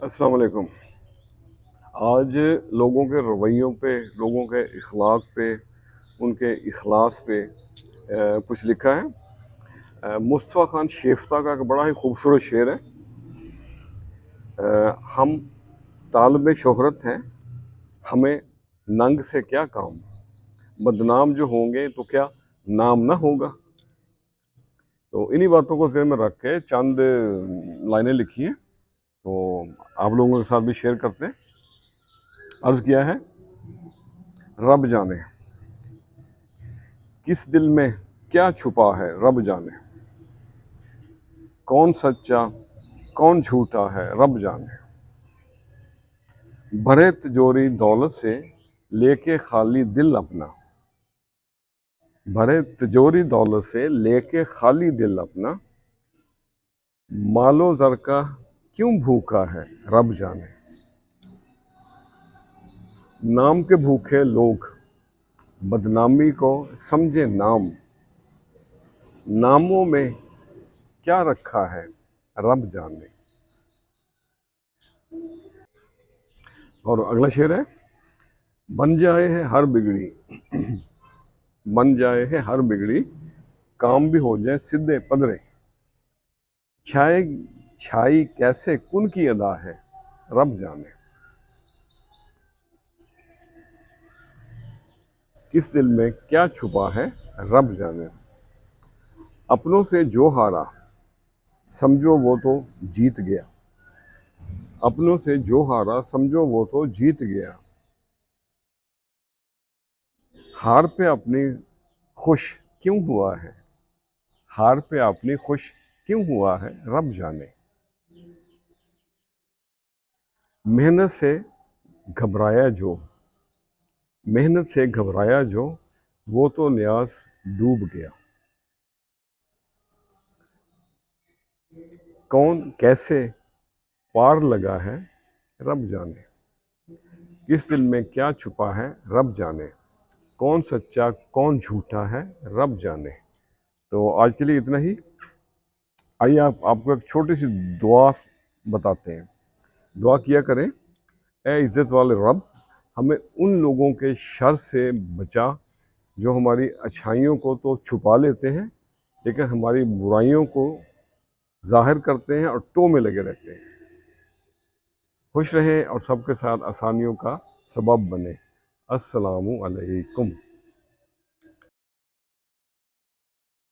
السلام علیکم۔ آج لوگوں کے رویوں پہ، لوگوں کے اخلاق پہ، ان کے اخلاص پہ کچھ لکھا ہے۔ مصطفیٰ خان شیفتہ کا ایک بڑا ہی خوبصورت شعر ہے۔ ہم طالب شہرت ہیں، ہمیں ننگ سے کیا کام، بدنام جو ہوں گے تو کیا نام نہ ہوگا۔ تو انہی باتوں کو ذہن میں رکھ کے چند لائنیں لکھی ہیں، تو آپ لوگوں کے ساتھ بھی شیئر کرتے ہیں۔ عرض کیا ہے، رب جانے کس دل میں کیا چھپا ہے، رب جانے کون سچا کون جھوٹا ہے، رب جانے بھرے تجوری دولت سے لے کے خالی دل اپنا، بھرے تجوری دولت سے لے کے خالی دل اپنا، مال و زر کا کیوں بھوکا ہے، رب جانے نام کے بھوکے لوگ بدنامی کو سمجھے نام، ناموں میں کیا رکھا ہے، رب جانے۔ اور اگلا شعر ہے، بن جائے ہے ہر بگڑی، بن جائے ہے ہر بگڑی، کام بھی ہو جائے سدھے پدرے، چھائے چھائی کیسے کن کی ادا ہے، رب جانے کس دل میں کیا چھپا ہے، رب جانے اپنوں سے جو ہارا سمجھو وہ تو جیت گیا، اپنوں سے جو ہارا سمجھو وہ تو جیت گیا، ہار پہ اپنی خوش کیوں ہوا ہے، ہار پہ اپنی خوش کیوں ہوا ہے، رب جانے محنت سے گھبرایا جو، محنت سے گھبرایا جو وہ تو نیاز ڈوب گیا، کون کیسے پار لگا ہے، رب جانے کس دل میں کیا چھپا ہے، رب جانے کون سچا کون جھوٹا ہے، رب جانے۔ تو آج کے لیے اتنا ہی۔ آئیے آپ کو ایک چھوٹی سی دعا بتاتے ہیں۔ دعا کیا کریں، اے عزت والے رب، ہمیں ان لوگوں کے شر سے بچا جو ہماری اچھائیوں کو تو چھپا لیتے ہیں لیکن ہماری برائیوں کو ظاہر کرتے ہیں اور ٹو میں لگے رہتے ہیں۔ خوش رہیں اور سب کے ساتھ آسانیوں کا سبب بنے۔ السلام علیکم۔